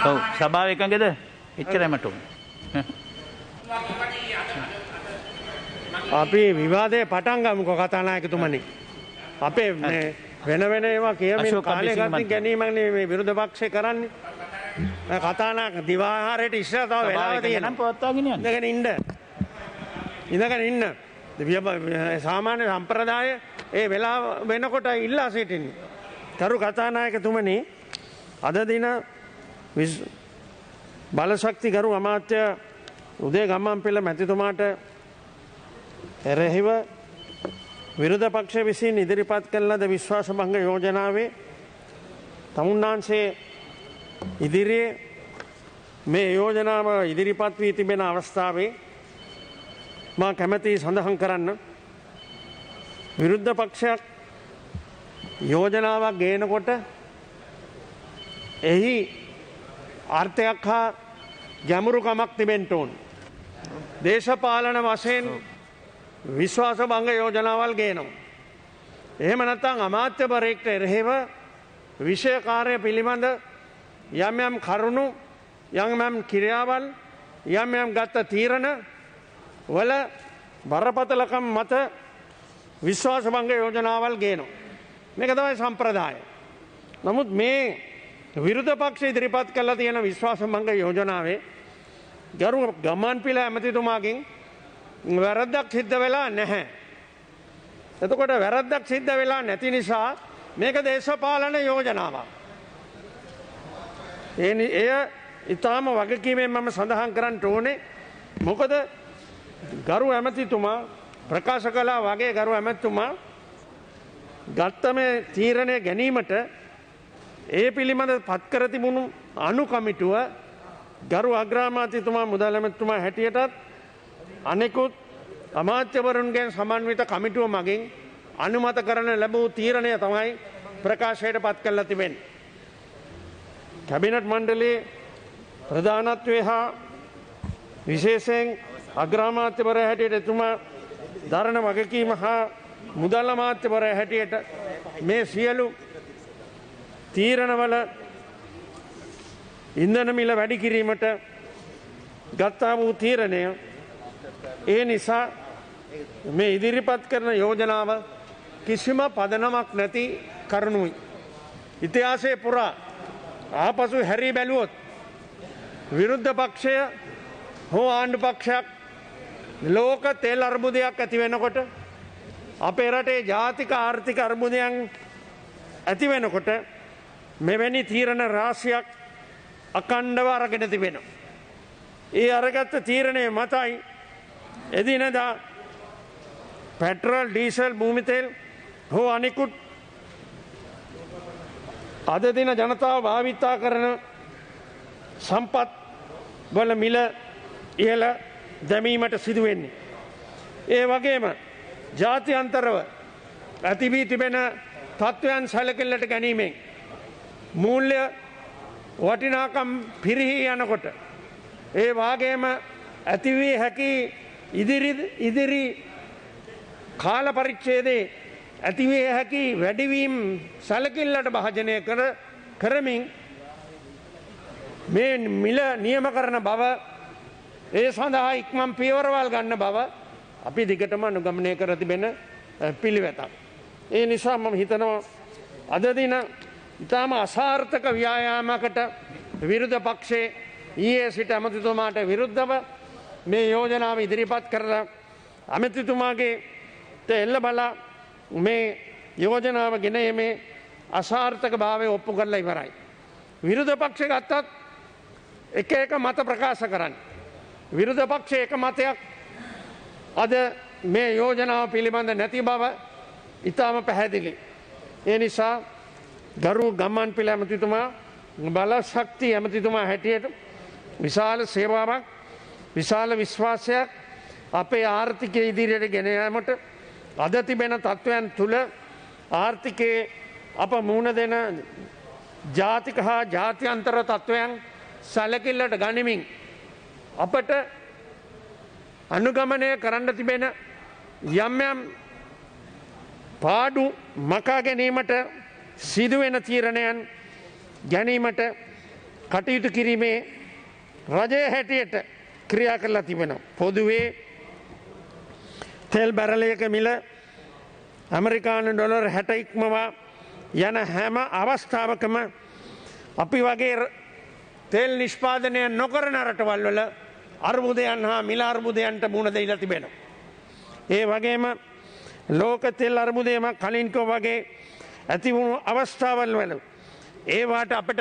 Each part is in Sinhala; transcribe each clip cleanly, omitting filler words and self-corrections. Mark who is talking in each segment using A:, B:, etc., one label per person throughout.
A: ඔව් සභාව එකඟද? එච්චරයි මට උනේ.
B: අපි විවාදයේ පටන් ගමුකෝ කතානායකතුමනි. අපේ මේ වෙන වෙන ඒවා කියමින් කාලය ගත ගැනීමනේ මේ විරුද්ධ පක්ෂය කරන්නේ. කතානායක දිවාහාරයට ඉස්සර තව වෙලාව තියෙනවා.
A: නම් පවත්වාගෙන යන්න.
B: ඉඳගෙන ඉන්න. ඉඳගෙන ඉන්න. සාමාන්‍ය සම්ප්‍රදාය ඒ වෙලාව වෙනකොට ඉල්ලා සිටින්නේ. කරු කතානායකතුමනි අද දින බලශක්ති ගරු අමාත්‍ය උදේ ගම්මන්පිල මැතිතුමාට එරෙහිව විරුද්ධ පක්ෂ විසින් ඉදිරිපත් කළ ලද විශ්වාස භංග යෝජනාවේ තමුන්නාන්සේ ඉදිරියේ මේ යෝජනාව ඉදිරිපත් වී තිබෙන අවස්ථාවේ මා කැමැති සඳහන් කරන්න විරුද්ධ පක්ෂයක් යෝජනාවක් ගේනකොට එහි අර්ථයක් හා ගැඹුරුකමක් තිබෙන්න ඕන. දේශපාලන වශයෙන් විශ්වාස භංග යෝජනාවල් ගේනවා. එහෙම නැත්නම් අමාත්‍යවරයෙක්ට එරෙහිව විෂය කාර්ය පිළිබඳ යම් යම් කරුණු යම් යම් ක්‍රියාවල් යම් යම් ගත තීරණ වල බරපතලකම් මත විශ්වාස භංග යෝජනාවල් ගේනවා. මේක තමයි සම්ප්‍රදාය. නමුත් මේ විරුද්ධ පක්ෂ ඉදිරිපත් කළා තියෙන විශ්වාස භංග යෝජනාවේ ගරු ගම්මන්පිල ඇමතිතුමාගෙන් වැරද්දක් සිද්ධ වෙලා නැහැ. එතකොට වැරද්දක් සිද්ධ වෙලා නැති නිසා මේක දේශපාලන යෝජනාවක්. එය ඊටාම වගකීමෙන් මම සඳහන් කරන්න ඕනේ. මොකද ගරු ඇමතිතුමා ප්‍රකාශ කළා වගේ ගරු ඇමතිතුමා ගත්ත මේ තීරණය ගැනීමට ඒ පිළිබඳ පත් කර තිබුණු අනු කමිටුව ගරු අග්‍රාමාත්‍යතුමා මුදල් ඇමතිතුමා හැටියටත් අනෙකුත් අමාත්‍යවරුන්ගෙන් සමන්විත කමිටුව මගින් අනුමත කරන ලැබූ තීරණය තමයි ප්‍රකාශයට පත් කරලා තිබෙන්නේ. කැබිනට් මණ්ඩලයේ ප්‍රධානත්වය හා විශේෂයෙන් අග්‍රාමාත්‍යවරය හැටියට එතුමා දරණ වගකීම හා මුදල් අමාත්‍යවරය හැටියට මේ සියලු තීරණවල ඉන්ධන මිල වැඩි කිරීමට ගත්තා වූ තීරණය ඒ නිසා මේ ඉදිරිපත් කරන යෝජනාව කිසිම පදනමක් නැති කරුණුයි. ඉතිහාසයේ පුරා ආපසු හැරී බැලුවොත් විරුද්ධ පක්ෂය හෝ ආණ්ඩු පක්ෂයක් ලෝක තෙල් අර්බුදයක් ඇති වෙනකොට අපේ රටේ ජාතික ආර්ථික අර්බුදයන් ඇති වෙනකොට මෙවැනි තීරණ රාශියක් අකණ්ඩව අරගෙන තිබෙනවා. ඒ අරගත්ත තීරණය මතයි එදිනදා පෙට්‍රල් ඩීසල් භූමි තෙල් හෝ අනිකුත් අද දින ජනතාව භාවිතා කරන සම්පත් වල මිල ඉහළ දැමීමට සිදුවෙන්නේ. ඒ වගේම ජාත්‍යන්තරව ඇති වී තිබෙන තත්ත්වයන් සැලකිල්ලට ගැනීමෙන් මූල්‍ය වටිනාකම් පිරිහි යනකොට ඒ වාගේම ඇතිවී හැකි ඉදිරි කාල පරිච්ඡේදයේ ඇතිවිය හැකි වැඩිවීම් සැලකිල්ලට භාජනය කරමින් මේ මිල නියම කරන බව ඒ සඳහා ඉක්මන් පියවරවල් ගන්න බව අපි දිගටම අනුගමනය කර තිබෙන පිළිවෙතක්. ඒ නිසා මම හිතනවා අද දින ඉතාම අසාර්ථක ව්‍යායාමකට විරුද්ධ පක්ෂයේ ඊයේ සිට ඇමතිතුමාට විරුද්ධව මේ යෝජනාව ඉදිරිපත් කරලා ඇමතිතුමාගේ එල්ල බලා මේ යෝජනාව ගෙන මේ අසාර්ථක භාවය ඔප්පු කරලා ඉවරයි. විරුද්ධ පක්ෂ ගත්තත් එක මත ප්‍රකාශ කරන්න. විරුද්ධ පක්ෂ එක මතයක් අද මේ යෝජනාව පිළිබඳ නැති බව ඉතාම පැහැදිලි. ඒ නිසා ගරු ගම්මන්පිල ඇමතිතුමා බලශක්ති ඇමතිතුමා හැටියට විශාල සේවාවක් විශාල විශ්වාසයක් අපේ ආර්ථිකය ඉදිරියට ගෙන යාමට අද තිබෙන තත්ත්වයන් තුළ ආර්ථිකයේ අප මුහුණ දෙන ජාතික හා ජාත්‍යන්තර තත්ත්වයන් සැලකිල්ලට ගනිමින් අපට අනුගමනය කරන්න තිබෙන යම් යම් පාඩු මකා ගැනීමට සිදුවෙන තීරණයන් ගැනීමට කටයුතු කිරීමේ රජය හැටියට ක්‍රියා කරලා තිබෙනවා. පොදුවේ තෙල් බැරලයක මිල ඇමරිකානු ඩොලර් 60 ඉක්මවා යන හැම අවස්ථාවකම අපි වගේ තෙල් නිෂ්පාදනය නොකරන රටවල් වල අර්බුදයන් හා මිල අර්බුදයන්ට මුහුණ දෙලා තිබෙනවා. ඒ වගේම ලෝක තෙල් අර්බුදයම කලින්කෝ වගේ ඇති වුණු අවස්ථාවල් වල ඒවාට අපට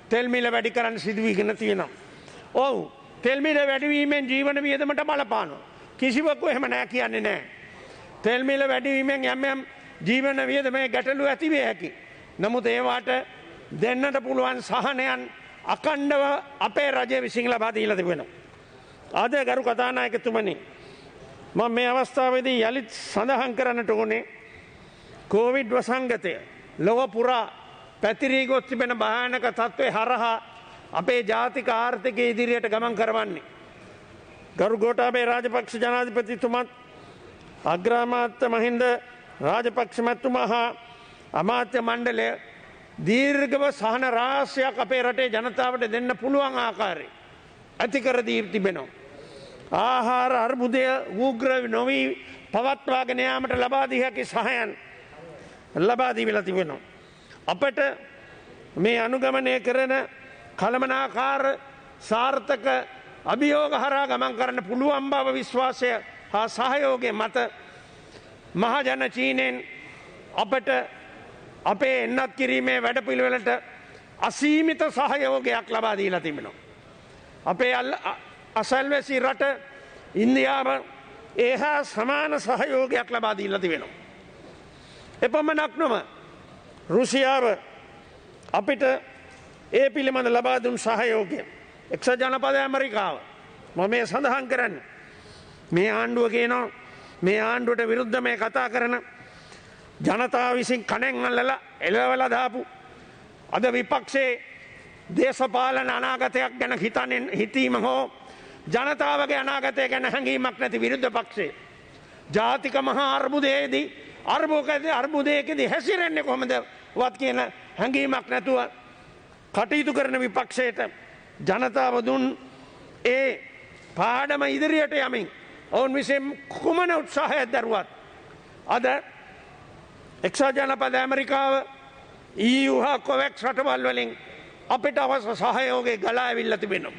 B: තෙල් මිල වැඩි කරන්න සිදුවීගෙන තියෙනවා. ඔව් තෙල් මිල වැඩිවීමෙන් ජීවන වියදමට බලපානවා. කිසිවකු එහෙම නෑ කියන්නේ නෑ. තෙල් මිල වැඩිවීමෙන් යම් යම් ජීවන වියදමේ ගැටලු ඇති වේ හැකි. නමුත් ඒවාට දෙන්නට පුළුවන් සහනයන් අකණ්ඩව අපේ රජය විසින් ලබා දීලා තිබෙනවා. අද ගරු කතානායකතුමනි මම මේ අවස්ථාවේදී යලිත් සඳහන් කරන්නට ඕනේ කොවිඩ් වසංගතය ලොව පුරා පැතිරී ගොස් තිබෙන භයානක තත්ත්වය හරහා අපේ ජාතික ආර්ථිකය ඉදිරියට ගමන් කරවන්නේ. ගරු ගෝඨාභය රාජපක්ෂ ජනාධිපතිතුමත් අග්‍රාමාත්‍ය මහින්ද රාජපක්ෂ මැතිතුමා හා අමාත්‍ය මණ්ඩලය දීර්ඝව සහන රාශියක් අපේ රටේ ජනතාවට දෙන්න පුළුවන් ආකාරයේ ඇති කර දී තිබෙනවා. ආහාර අර්බුදය උග්‍ර නොවී පවත්වාගෙන යාමට ලබා දී හැකි සහයන් ලබා දීලා තිබෙනවා. අපට මේ අනුගමනය කරන කළමනාකාර සාර්ථක අභියෝග හරහා ගමන් කරන්න පුළුවන් බව විශ්වාසය හා සහයෝගය මත මහජන චීනයෙන් අපට අපේ එන්නත් කිරීමේ වැඩපිළිවෙලට අසීමිත සහයෝගයක් ලබා දීලා තිබෙනවා. අපේ අසල්වැසි රට ඉන්දියාව ඒහා සමාන සහයෝගයක් ලබා දීලා තිබෙනවා. එපමණක් නොව රුසියාව අපිට ඒ පිළිබඳ ලබා දුන් සහයෝගය එක්සත් ජනපද ඇමරිකාව මම මේ සඳහන් කරන්න මේ ආණ්ඩුව කියනවා මේ ආණ්ඩුවට විරුද්ධ මේ කතා කරන ජනතාව විසින් කණෙන් අල්ලලා එළවලා දාපු අද විපක්ෂයේ දේශපාලන අනාගතයක් ගැන හිතීම හෝ ජනතාවගේ අනාගතය ගැන හැඟීමක් නැති විරුද්ධ පක්ෂයේ ජාතික මහා අර්බුදයේදී අර්බුදයකදී හැසිරෙන්නේ කොහොමද වත් කියන හැඟීමක් නැතුව කටයුතු කරන විපක්ෂයට ජනතාව දුන් ඒ පාඩම ඉදිරියට යමින් ඔවුන් විසින් කුමන උත්සාහයක් දරුවත් අද එක්සත් ජනපද ඇමරිකාව EU හා කොවැක්ස් රටවල් වලින් අපිට අවශ්‍ය සහයෝගය ගලා ඇවිල්ලා තිබෙනවා.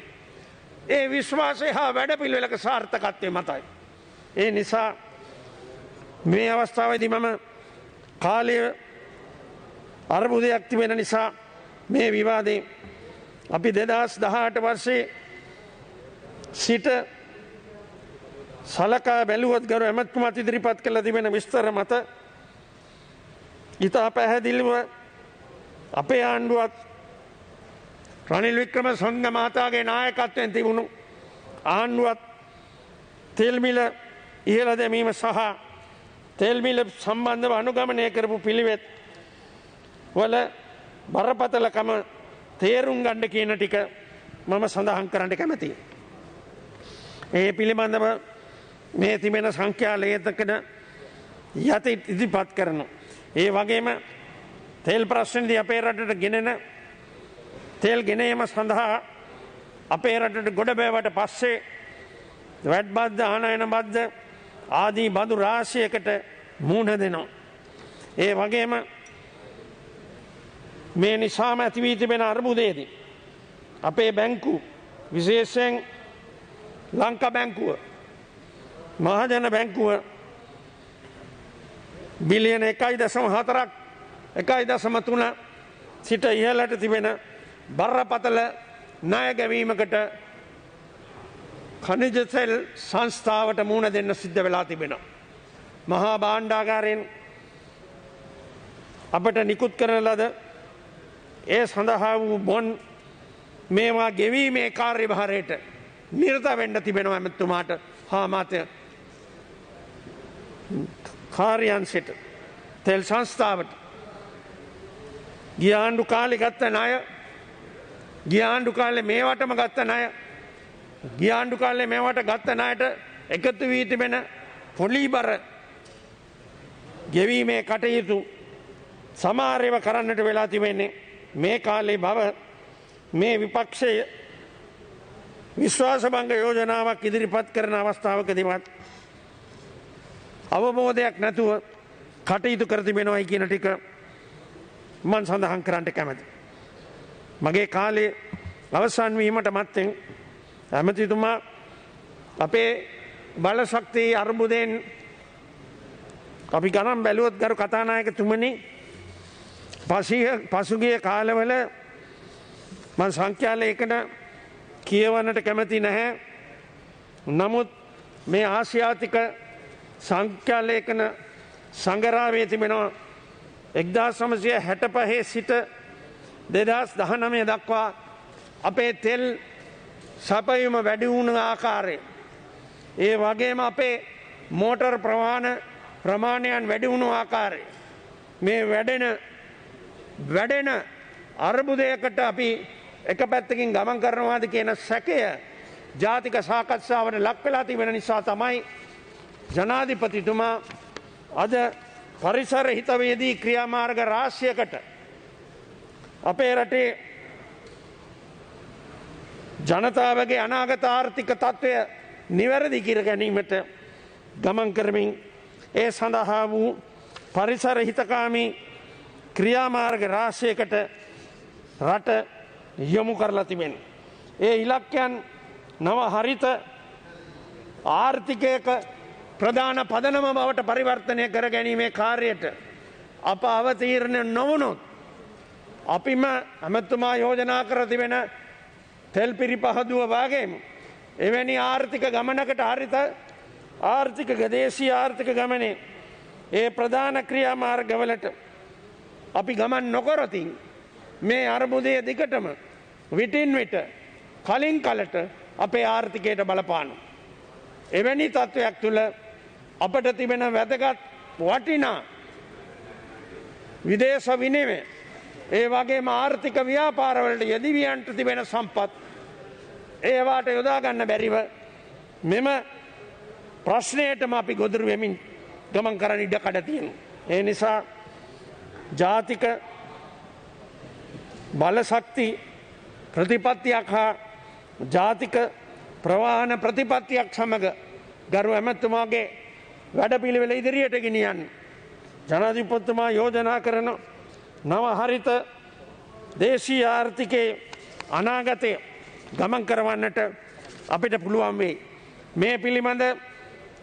B: ඒ විශ්වාසය හා වැඩපිළිවෙලක සාර්ථකත්වය මතයි. ඒ නිසා මේ අවස්ථාවේදී මම කාලය අර්බුදයක් තිබෙන නිසා මේ විවාදේ අපි 2018 වර්ෂයේ සිට සලකා බැලුවොත් ගරු ඇමතිතුමාත් ඉදිරිපත් කළ තිබෙන විස්තර මත ඉතා පැහැදිලිව අපේ ආණ්ඩුවත් රනිල් වික්‍රමසිංහ මහතාගේ නායකත්වයෙන් තිබුණු ආණ්ඩුවත් තෙල් මිල ඉහළ දැමීම සහ තෙල් මිල සම්බන්ධව අනුගමනය කරපු පිළිවෙත් වල බරපතලකම තේරුම් ගන්න කියන ටික මම සඳහන් කරන්න කැමතියි. ඒ පිළිබඳව මේ තිබෙන සංඛ්‍යා ලේඛන යටි ඉදිරිපත් කරනවා. ඒ වගේම තෙල් ප්‍රශ්නේදී අපේ රටට ගෙනෙන තෙල් ගෙනීම සඳහා අපේ රටට ගොඩ බෑවට පස්සේ වැට් බද්ද ආනයන බද්ද ආදී බදු රාශියකට මුහුණ දෙනවා. ඒ වගේම මේ නිසාම ඇති වී තිබෙන අර්බුදයේදී අපේ බැංකු විශේෂයෙන් ලංකා බැංකුව මහජන බැංකුව බිලියන 1.4ක් 1.3 සිට ඉහළට තිබෙන බරපතල ණය ගැවීමකට ඛනිජ තෙල් සංස්ථාවට මුහුණ දෙන්න සිද්ධ වෙලා තිබෙනවා. මහා භාණ්ඩාගාරයෙන් අපට නිකුත් කරන ලද ඒ සඳහා වූ බොන් මේවා ගෙවීමේ කාර්යභාරයට නිරත වෙන්න තිබෙනවා ඇමතුමාට හා මාත්‍ය කාර්යාංශයට තෙල් සංස්ථාවට ගිය ආණ්ඩු කාලේ ගත්ත ණය ගිය ආණ්ඩු කාලේ මේවටම ගත්ත ණය ගිය ආණ්ඩු කාලේ මේවට ගත්ත ණයට එකතු වී තිබෙන පොලිබර ගෙවීමේ කටයුතු සමහරව කරන්නට වෙලා තිබෙන්නේ මේ කාලේ බව මේ විපක්ෂය විශ්වාසභංග යෝජනාවක් ඉදිරිපත් කරන අවස්ථාවකදීවත් අවබෝධයක් නැතුව කටයුතු කර තිබෙනවායි කියන ටික මම සඳහන් කරන්නට කැමැති. මගේ කාලේ අවසන් වීමට මත්තෙන් ඇමතිතුමා අපේ බලශක්තිය අර්බුදයෙන් අපි ගණන් බැලුවොත් ගරු කතානායකතුමනි පසුගිය කාලවල මම සංඛ්‍යාලේඛන කියවන්නට කැමති නැහැ. නමුත් මේ ආසියාතික සංඛ්‍යාලේඛන සංග්‍රහයේ තිබෙනවා 1965 සිට 2019 දක්වා අපේ තෙල් සපයුම වැඩි වුණු ආකාරය, ඒ වගේම අපේ මෝටර් ප්‍රමාණයන් වැඩි වුණු ආකාරය, මේ වැඩෙන අර්බුදයකට අපි එක පැත්තකින් ගමන් කරනවාද කියන සැකය ජාතික සාකච්ඡාවට ලක් වෙලා තිබෙන නිසා තමයි ජනාධිපතිතුමා අද පරිසර හිතවේදී ක්‍රියාමාර්ග රාශියකට අපේ රටේ ජනතාවගේ අනාගත ආර්ථික තත්ත්වය නිවැරදි කර ගැනීමට ගමන් කරමින් ඒ සඳහා වූ පරිසර හිතකාමී ක්‍රියාමාර්ග රාශියකට රට යොමු කරලා තිබෙන. ඒ ඉලක්කයන් නව හරිත ආර්ථිකයක ප්‍රධාන පදනම බවට පරිවර්තනය කර ගැනීමේ කාර්යයට අප අවතීර්ණ නොවුණොත් අපිම ඇමතුමා යෝජනා කර තිබෙන තෙල් පිරිපහදුව වගේම එවැනි ආර්ථික ගමනකට හරිත ආර්ථික දේශීය ආර්ථික ගමනේ ඒ ප්‍රධාන ක්‍රියාමාර්ගවලට අපි ගමන් නොකරතින් මේ අර්බුදය දිගටම විටින් විට කලින් කලට අපේ ආර්ථිකයට බලපානු. එවැනි තත්ත්වයක් තුළ අපට තිබෙන වැදගත් වටිනා විදේශ විනිමය, ඒ වගේම ආර්ථික ව්‍යාපාරවලට යෙදිවියන්ට තිබෙන සම්පත් ඒවාට යොදා ගන්න බැරිව මෙම ප්‍රශ්නයටම අපි ගොදුරු වෙමින් ගමන් කරන්න ඉඩ කඩ තියෙනවා. ඒ නිසා ජාතික බලශක්ති ප්‍රතිපත්තියක් හා ජාතික ප්‍රවාහන ප්‍රතිපත්තියක් සමග ගරු ඇමතුමාගේ වැඩපිළිවෙල ඉදිරියට ගෙනියන්න ජනාධිපතිතුමා යෝජනා කරන නව හරිත දේශීය ආර්ථිකයේ අනාගතය ගමන් කරවන්නට අපිට පුළුවන් වෙයි. මේ පිළිබඳ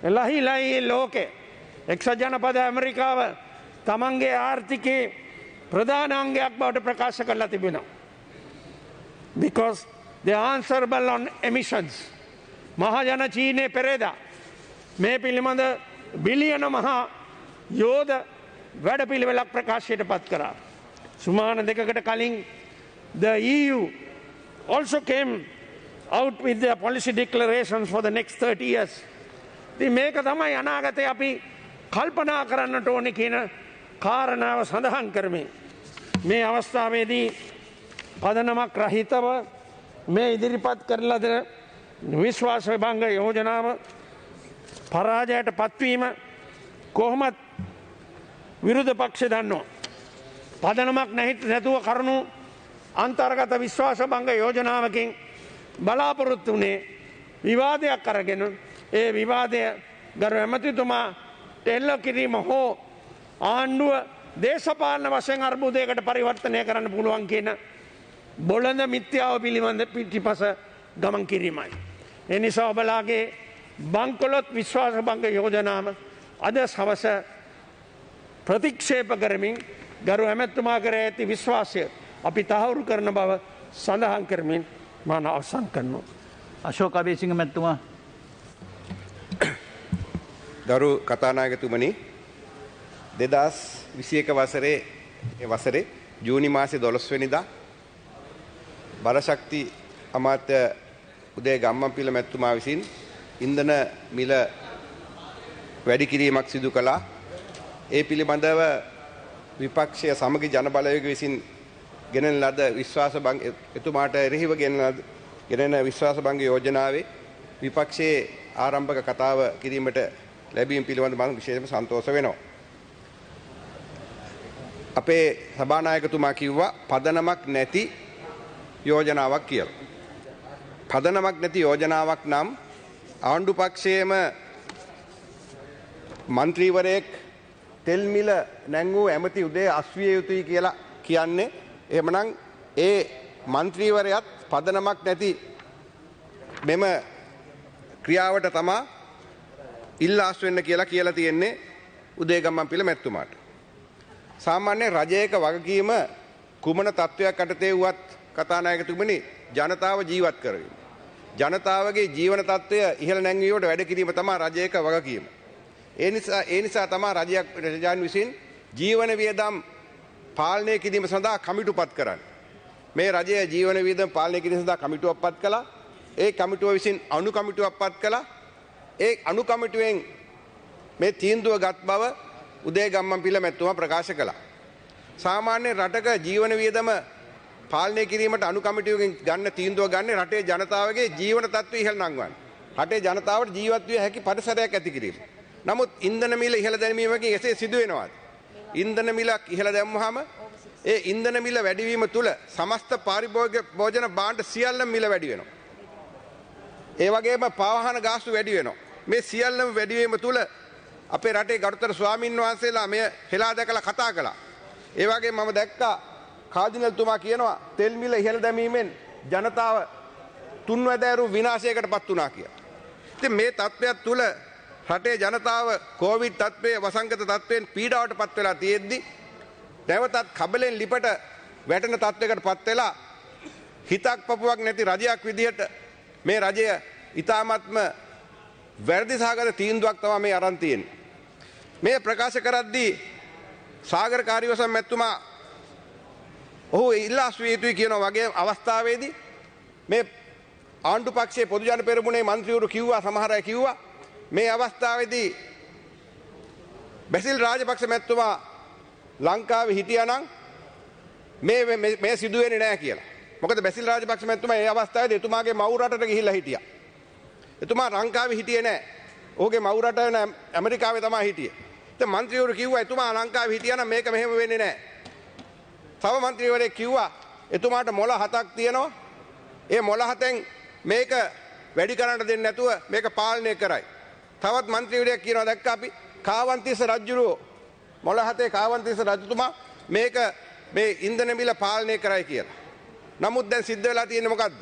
B: ලහිලයි ලෝකේ එක්සත් ජනපද ඇමරිකාව තමන්ගේ ආර්ථිකයේ ප්‍රධාන අංගයක් බවට ප්‍රකාශ කරලා තිබෙනවා. Because they are answerable on emissions. මහජන චීනයේ පෙරේදා මේ පිළිබඳ බිලියන මහා යෝධ වැඩපිළිවෙලක් ප්‍රකාශයට පත් කරා. සුමාන දෙකකට කලින් the EU also came out with their policy declarations for the next 30 years. ඉතින් මේක තමයි අනාගතේ අපි කල්පනා කරන්නට ඕනේ කියන කාරණාව සඳහන් කරමින් මේ අවස්ථාවේදී පදනමක් රහිතව මේ ඉදිරිපත් කරලද විශ්වාස භංග යෝජනාව පරාජයට පත්වීම කොහොමත් විරුද්ධ පක්ෂ දන්නවා. පදනමක් නැතුව කරුණු අන්තර්ගත විශ්වාස භංග යෝජනාවකින් බලාපොරොත්තු වුණේ විවාදයක් අරගෙන ඒ විවාදය ගරු ඇමතිතුමා එල්ල කිරීම හෝ ආණ්ඩුව දේශපාලන වශයෙන් අර්බුදයකට පරිවර්තනය කරන්න පුළුවන් කියන බොළඳ මිත්‍යාව පිළිබඳ පිටිපස ගමන් කිරීමයි. ඒ නිසා ඔබලාගේ බංකොලොත් විශ්වාස භංග යෝජනාව අද සවස ප්‍රතික්ෂේප කරමින් ගරු ඇමැතුමා කර ඇති විශ්වාසය අපි තහවුරු කරන බව සඳහන් කරමින් මම අවසන් කරනවා.
A: අශෝක අබේසිංහ මැතිතුමා.
C: ගරු කතානායකතුමනි, 2021 වසරේ ජූනි මාසේ 12 වෙනිදා බලශක්ති අමාත්‍ය උදේ ගම්මන්පිල මැතිතුමා විසින් ඉන්ධන මිල වැඩි කිරීමක් සිදු කළා. ඒ පිළිබඳව විපක්ෂය සමග ජන බලවේග විසින් ගෙනෙන ලද විශ්වාස භංග එතුමාට එරෙහිව ගෙනෙන විශ්වාස භංග යෝජනාවේ විපක්ෂයේ ආරම්භක කතාව කිරීමට ලැබීම පිළිබඳව මම විශේෂයෙන්ම සන්තෝෂ වෙනවා. අපේ සභානායකතුමා කිව්වා පදනමක් නැති යෝජනාවක් කියලා. පදනමක් නැති යෝජනාවක් නම් ආණ්ඩු පක්ෂයේම මන්ත්‍රීවරයෙක් තෙල් මිල නැංගූ ඇමති උදේ අස්විය යුතුයි කියලා කියන්නේ. එහෙමනම් ඒ මන්ත්‍රීවරයාත් පදනමක් නැති මෙම ක්‍රියාවට තමා ඉල්ලාස් වෙන්න කියලා තියෙන්නේ උදේගම්මන්පිල මැතිතුමාට. සාමාන්‍ය රජයක වගකීම කුමන තත්ත්වයක් යටතේ වුවත් කතානායකතුමනි ජනතාව ජීවත් කරවීම. ජනතාවගේ ජීවන තත්ත්වය ඉහළ නැංවීමට වැඩ කිරීම තමයි රජයක වගකීම. ඒ නිසා තමයි රජයන් විසින් ජීවන වියදම් පාලනය කිරීම සඳහා කමිටුපත් කරන්නේ. මේ රජයේ ජීවන වියදම් පාලනය කිරීම සඳහා කමිටුවක් පත් කළා. ඒ කමිටුව විසින් අනු කමිටුවක් පත් කළා. ඒ අනු කමිටුවෙන් මේ තීන්දුව ගත් බව උදේගම්මන්පිල මැතිතුමා ප්‍රකාශ කළා. සාමාන්‍ය රටක ජීවන වියදම පාලනය කිරීමට අනු කමිටුවකින් ගන්න තීන්දුව ගන්න රටේ ජනතාවගේ ජීවන තත්ත්වය ඉහළ නංවන්න. රටේ ජනතාවට ජීවත් විය හැකි පරිසරයක් ඇති කිරීම. නමුත් ඉන්ධන මිල ඉහළ දැමීමකින් එසේ සිදු වෙනවාද? ඉන්ධන මිලක් ඉහළ දැම්මහම ඒ ඉන්ධන මිල වැඩිවීම තුළ සමස්ත පාරිභෝගික භෝජන භාණ්ඩ සියල්ලම මිල වැඩි වෙනවා. ඒ වගේම පාවාහන ගාස්තු වැඩි වෙනවා. මේ සියල්ලම වැඩි වීම තුළ අපේ රටේ ගරුතර ස්වාමින් වහන්සේලා මෙය හෙලා දැකලා කතා කළා. ඒ වගේම මම දැක්කා කාදිනල්තුමා කියනවා තෙල් මිල ඉහළ දැමීමෙන් ජනතාව තුන්වැදෑරු විනාශයකටපත් වුණා කියලා. ඉතින් මේ තත්ත්වයක් තුළ රටේ ජනතාව කොවිඩ් තත්ත්වයේ වසංගත තත්ත්වයෙන් පීඩාවටපත් වෙලා තියෙද්දි නැවතත් කබලෙන් ලිපට වැටෙන තත්ත්වයකටපත් වෙලා හිතක් පපුවක් නැති රජයක් විදිහට මේ රජය ඊ타මත්ම වැරදි සහගත තීන්දුවක් තමයි මේ අරන් තියෙන්නේ. මේ ප්‍රකාශ කරද්දී සාගර කාර්යවසම් මැතිතුමා ඔහු ඉල්ලාස් විය යුතුයි කියන වගේ අවස්ථාවේදී මේ ආණ්ඩු පක්ෂයේ පොදු ජන පෙරමුණේ මන්ත්‍රීවරු කිව්වා සමහර අය කිව්වා මේ අවස්ථාවේදී බැසිල් රාජපක්ෂ මැතිතුමා ලංකාවේ හිටියානම් මේ සිදු වෙන්නේ නැහැ කියලා. මොකද බැසිල් රාජපක්ෂ මැතිතුමා ඒ අවස්ථාවේදී එතුමාගේ මව් රටට ගිහිල්ලා හිටියා. එතුමා ලංකාවේ හිටියේ නැහැ. ඔහුගේ මව් රට ඇමරිකාවේ තමයි හිටියේ. ඉතින් මන්ත්‍රීවරු කිව්වා එතුමා ලංකාවේ හිටියානම් මේක මෙහෙම වෙන්නේ නැහැ. තව මන්ත්‍රීවරයෙක් කිව්වා එතුමාට මොළ 7ක් තියෙනවා. ඒ මොළ 7න් මේක වැඩි කරන්න දෙන්නේ නැතුව මේක පාලනය කරයි. තවත් මන්ත්‍රීවරයෙක් කියනවා දැක්ක අපි කාවන්තිස්ස රජුරෝ මොළ 7 කාවන්තිස්ස රජතුමා මේක මේ ඉන්ධන මිල පාලනය කරයි කියලා. නමුත් දැන් සිද්ධ වෙලා තියෙන්නේ මොකද්ද?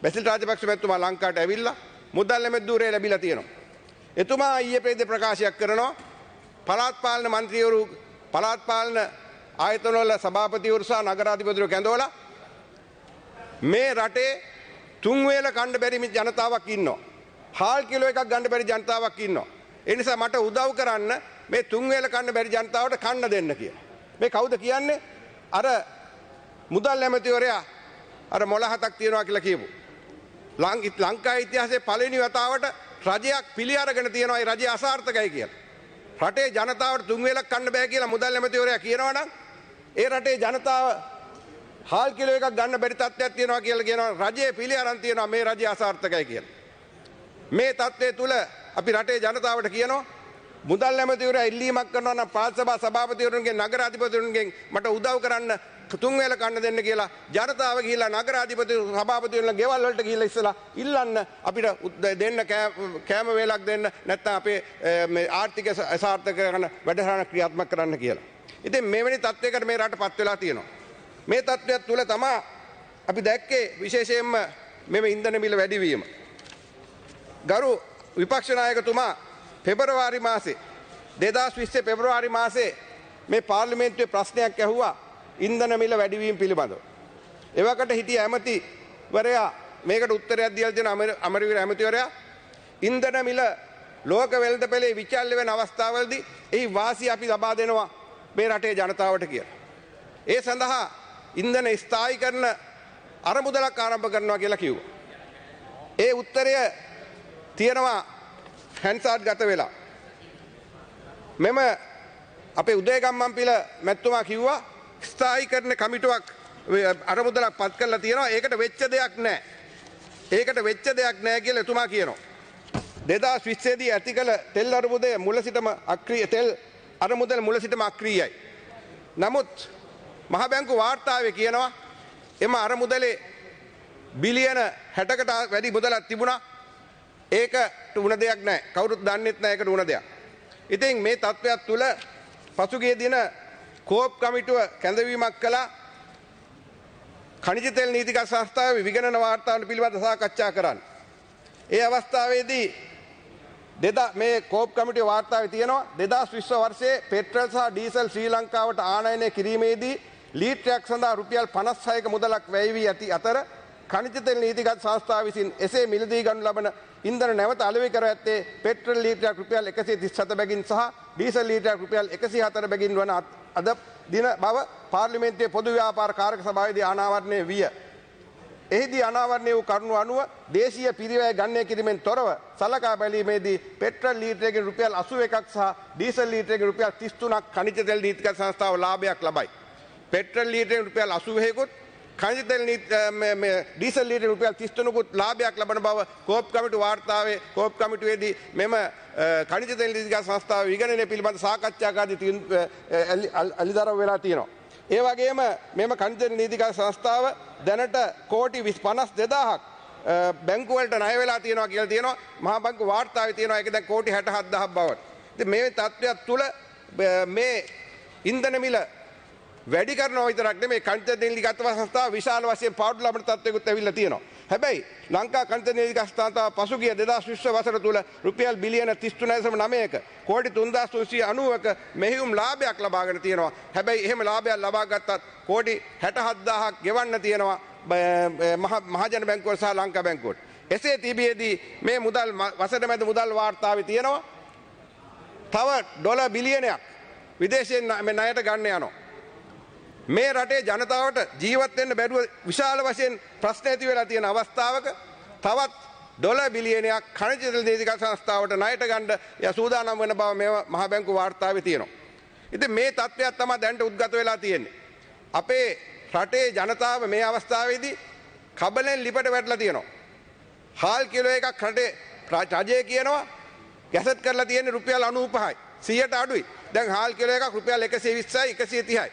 C: බැසිල් රාජපක්ෂ මැතිතුමා ලංකාවට ඇවිල්ලා මුදල් ලැබෙද්දූරේ ලැබිලා තියෙනවා. එතුමා ඊයේ පෙරේද ප්‍රකාශයක් කරනවා පළාත් පාලන මන්ත්‍රීවරු පළාත් පාලන ආයතනවල සභාපතිවරු සහ නගරාධිපතිවරු කැඳවලා මේ රටේ තුන් වේල කන්න බැරි ජනතාවක් ඉන්නවා. හාල් කිලෝ එකක් ගන්න බැරි ජනතාවක් ඉන්නවා. ඒ නිසා මට උදව් කරන්න මේ තුන් වේල කන්න බැරි ජනතාවට කන්න දෙන්න කියලා. මේ කවුද කියන්නේ? අර මුදල් ඇමතිවරයා අර මොළ 7ක් තියනවා කියලා කියපු. ලංකාවේ ඉතිහාසයේ පළවෙනි වතාවට රජයක් පිළි අරගෙන තියෙනවා ඒ රජය අසාර්ථකයි කියලා. රටේ ජනතාවට තුන් වේලක් කන්න බෑ කියලා මුදල් ඇමතිවරයා කියනවා නම් ඒ රටේ ජනතාව හාල් කිලෝ එකක් ගන්න බැරි තත්ත්වයක් තියෙනවා කියලා කියනවා රජයේ පිළි අරන් තියෙනවා මේ රජය අසාර්ථකයි කියලා. මේ තත්ත්වය තුල අපි රටේ ජනතාවට කියනවා මුදල් ඇමතිවරයා ඉල්ලීමක් කරනවා නම් පාත් සභා සභාපතිවරුන්ගෙන් නගරාධිපතිවරුන්ගෙන් මට උදව් කරන්න තුන් වේල කන්න දෙන්න කියලා ජනතාව ගිහිල්ලා නගරාධිපති සභාපතිවරුන්ලා ගෙවල් වලට ගිහිල්ලා ඉස්සලා ඉල්ලන්න අපිට දෙන්න කෑම වේලක් දෙන්න නැත්නම් අපේ මේ ආර්ථික සාර්ථක කරන වැඩසටහන ක්‍රියාත්මක කරන්න කියලා. ඉතින් මෙවැනි තත්ත්වයකට මේ රට පත් වෙලා තියෙනවා. මේ තත්ත්වයක් තුල තමයි අපි දැක්කේ විශේෂයෙන්ම මේ ඉන්ධන මිල වැඩිවීම. ගරු විපක්ෂ නායකතුමා පෙබරවාරි මාසේ 2020 පෙබරවාරි මාසේ මේ පාර්ලිමේන්තුවේ ප්‍රශ්නයක් ඇහුවා ඉන්ධන මිල වැඩිවීම පිළිබඳව. එවකට හිටිය ඇමතිවරයා මේකට උත්තරයක් දීලා දෙන අමරවීර ඇමතිවරයා ඉන්ධන මිල ලෝක වෙළඳපොලේ විචල්්‍ය වෙන අවස්ථාවලදී එහි වාසිය අපි ලබා දෙනවා මේ රටේ ජනතාවට කියලා. ඒ සඳහා ඉන්ධන ස්ථායි කරන අරමුදලක් ආරම්භ කරනවා කියලා කිව්වා. ඒ උත්තරය තියෙනවා හැන්සාඩ් ගත වෙලා. මෙම අපේ උදේගම්මන්පිල මැතිතුමා කිව්වා ස්ථායි කරන කමිටුවක් අරමුදලක් පත් කරලා තියෙනවා. ඒකට වෙච්ච දෙයක් නැහැ. ඒකට වෙච්ච දෙයක් නැහැ කියලා එතුමා කියනවා. 2020 දී ඇති කළ තෙල් අරමුදේ මුල සිටම අක්‍රීය තෙල් අරමුදල මුල සිටම අක්‍රීයයි. නමුත් මහ බැංකු වාර්තාවේ කියනවා එම අරමුදලේ බිලියන 60කට වැඩි මුදලක් තිබුණා. ඒකට උණ දෙයක් නැහැ. කවුරුත් දන්නෙත් නැහැ ඒකට උණ දෙයක්. ඉතින් මේ තත්ත්වයක් තුළ පසුගිය දින කෝප් කමිටුව කැඳවීමක් කළා. खनिज तेल नीतिगत संस्थाවේ විගණන වාර්තාවන් පිළිබඳ සාකච්ඡා කරන්න. ඒ අවස්ථාවේදී මේ කෝප් කමිටුවේ වාර්තාවේ තියෙනවා 2020 වර්ෂයේ පෙට්‍රල් සහ ඩීසල් ශ්‍රී ලංකාවට ආනයනය කිරීමේදී ලීටරයක් සඳහා රුපියල් 56ක මුදලක් වැය වී ඇති අතර खनिज तेल नीतिगत संस्थාව විසින් එසේ මිලදී ගනු ලබන ඉන්ධන නැවත අලෙවි කර ඇත්තේ පෙට්‍රල් ලීටරයක් රුපියල් 137 බැගින් සහ ඩීසල් ලීටරයක් රුපියල් 104 බැගින් වන අද දින බව පාර්ලිමේන්තුවේ පොදු ව්‍යාපාර කාරක සභාවේදී අනාවරණය විය. එහිදී අනාවරණය වූ කරුණු අනුව දේශීය පිරිවැය ගණනය කිරීමෙන් තොරව සලකා බැලීමේදී පෙට්‍රල් ලීටරයකින් රුපියල් 81ක් සහ ඩීසල් ලීටරයකින් රුපියල් 33ක් खनिज तेल नीतिगत संस्थාව ලාභයක් ලබයි. පෙට්‍රල් ලීටරයකින් රුපියල් 81කුත් खनिज तेल डीसल लीटर रुपया 33කුත් ලාභයක් ලබන බව කෝප් කමිටු වාර්තාවේ කෝප් කමිටුවේදී මෙම खनिज तेल नीतिගත සංස්ථාව විගණනය පිළිබඳ සාකච්ඡාකාදී අලිදරව් වෙලා තියෙනවා. ඒ වගේම මෙම खनिज तेल नीतिගත සංස්ථාව දැනට කෝටි 52000ක් බැංකු වලට ණය වෙලා තියෙනවා කියලා තියෙනවා. මහා බැංකු වාර්තාවේ තියෙනවා ඒක දැන් කෝටි 67000ක් බවට. ඉතින් මේ තත්ත්වයක් තුල මේ ඉන්ධන මිල වැඩි කරනවා විතරක් නෙමෙයි खनिज तेल नीतिගත සංස්ථාව විශාල වශයෙන් පාඩු ලබන තත්ත්වයකට ඇවිල්ලා තියෙනවා. හැබැයි ලංකා खनिज तेल नीतिගත සංස්ථාව පසුගිය 2020 වසර තුල රුපියල් බිලියන 33.9ක කෝටි 3390ක මෙහියුම් ලාභයක් ලබාගෙන තියෙනවා. හැබැයි එහෙම ලාභයක් ලබා ගත්තත් කෝටි 67000ක් ගෙවන්න තියෙනවා මහජන බැංකුව සහ ලංකා බැංකුවට. එසේ තිබියදී මේ මුදල් වසර මැද මුදල් වාර්තාවේ තියෙනවා තව ඩොලර් බිලියනයක් විදේශයෙන් ණයට ගන්න යනවා. මේ රටේ ජනතාවට ජීවත් වෙන්න බැරුව විශාල වශයෙන් ප්‍රශ්න ඇති වෙලා තියෙන අවස්ථාවක තවත් ඩොලර් බිලියනයක් खनिज तेल नीतिගත සංස්ථාවට ණයට ගන්න සූදානම් වෙන බව මේ මහ බැංකු වාර්තාවේ තියෙනවා. ඉතින් මේ තත්ත්වයක් තමයි දැනට උද්ගත වෙලා තියෙන්නේ. අපේ රටේ ජනතාව මේ අවස්ථාවේදී කබලෙන් ලිපට වැටලා තියෙනවා. හාල් කිලෝ එකක් රටේ රජය කියනවා ගැසට් කරලා තියෙන්නේ රුපියල් 95යි. 100ට අඩුයි. දැන් හාල් කිලෝ එකක් රුපියල් 120යි 130යි.